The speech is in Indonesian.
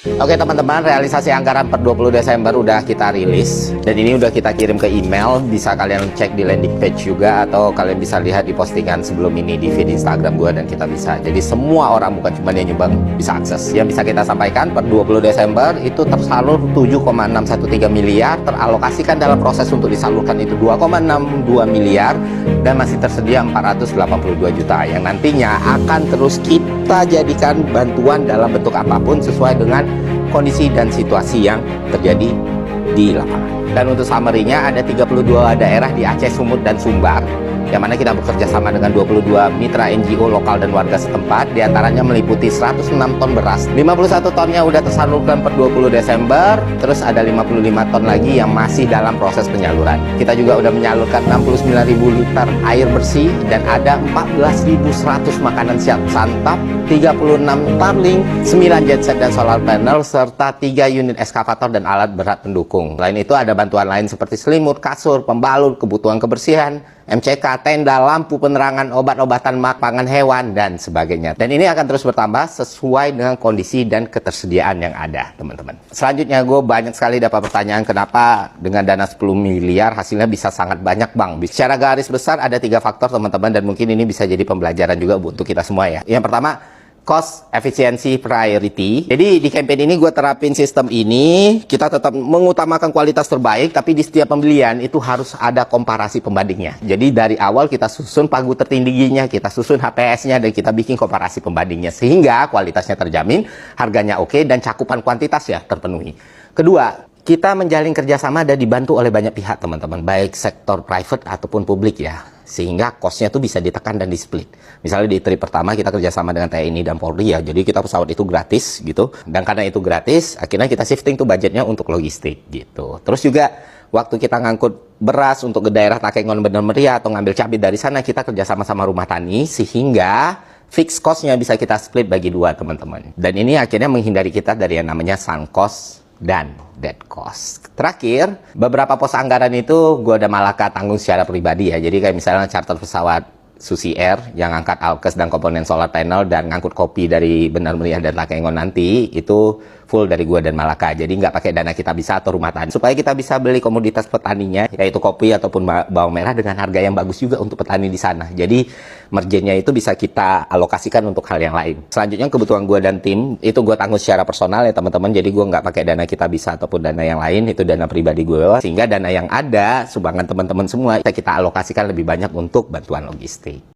Oke teman-teman, realisasi anggaran per 20 Desember udah kita rilis dan ini udah kita kirim ke email. Bisa kalian cek di landing page juga atau kalian bisa lihat di postingan sebelum ini di feed Instagram gua dan kita bisa. Jadi semua orang, bukan cuma yang nyumbang, bisa akses. Yang bisa kita sampaikan per 20 Desember itu tersalur 7,613 miliar, teralokasikan dalam proses untuk disalurkan itu 2,62 miliar dan masih tersedia 482 juta yang nantinya akan terus kita jadikan bantuan dalam bentuk apapun sesuai dengan kondisi dan situasi yang terjadi di lapangan. Dan untuk summary-nya ada 32 daerah di Aceh, Sumut, dan Sumbar yang mana kita bekerja sama dengan 22 mitra NGO lokal dan warga setempat. Di antaranya meliputi 106 ton beras, 51 tonnya udah tersalurkan per 20 Desember, terus ada 55 ton lagi yang masih dalam proses penyaluran. Kita juga udah menyalurkan 69.000 liter air bersih dan ada 14.100 makanan siap santap, 36 Starlink, 9 genset dan solar panel, serta 3 unit eskavator dan alat berat pendukung. Selain itu ada bantuan lain seperti selimut, kasur, pembalut, kebutuhan kebersihan, MCK, tenda, lampu penerangan, obat-obatan, makanan hewan, dan sebagainya. Dan ini akan terus bertambah sesuai dengan kondisi dan ketersediaan yang ada, teman-teman. Selanjutnya, gue banyak sekali dapat pertanyaan kenapa dengan dana 10 miliar hasilnya bisa sangat banyak, Bang. Secara garis besar ada 3 faktor, teman-teman, dan mungkin ini bisa jadi pembelajaran juga untuk kita semua ya. Yang pertama, cost efficiency priority. Jadi di campaign ini gue terapin sistem ini, kita tetap mengutamakan kualitas terbaik, tapi di setiap pembelian itu harus ada komparasi pembandingnya. Jadi dari awal kita susun pagu tertingginya, kita susun HPS-nya, dan kita bikin komparasi pembandingnya. Sehingga kualitasnya terjamin, harganya oke, dan cakupan kuantitas ya terpenuhi. Kedua, kita menjalin kerjasama dan dibantu oleh banyak pihak, teman-teman. Baik sektor private ataupun publik ya. Sehingga cost-nya tuh bisa ditekan dan di-split. Misalnya di trip pertama kita kerjasama dengan TNI dan Polri ya, jadi kita pesawat itu gratis gitu. Dan karena itu gratis, akhirnya kita shifting tuh budgetnya untuk logistik gitu. Terus juga waktu kita ngangkut beras untuk ke daerah Takengon Bener Meriah atau ngambil cabai dari sana, kita kerjasama sama rumah tani sehingga fixed cost-nya bisa kita split bagi 2, teman-teman. Dan ini akhirnya menghindari kita dari yang namanya sunk cost dan dead cost. Terakhir, beberapa pos anggaran itu gue udah Malaka tanggung secara pribadi ya. Jadi kayak misalnya charter pesawat Susi Air yang angkat alkes dan komponen solar panel dan ngangkut kopi dari Benar Meriah dan Takengon nanti, itu full dari gua dan Malaka. Jadi nggak pakai dana kita bisa atau rumah tani. Supaya kita bisa beli komoditas petaninya, yaitu kopi ataupun bawang merah dengan harga yang bagus juga untuk petani di sana. Jadi marginnya itu bisa kita alokasikan untuk hal yang lain. Selanjutnya kebutuhan gua dan tim, itu gua tanggung secara personal ya teman-teman. Jadi gua nggak pakai dana kita bisa ataupun dana yang lain, itu dana pribadi gua. Sehingga dana yang ada, sumbangan teman-teman semua, kita alokasikan lebih banyak untuk bantuan logistik.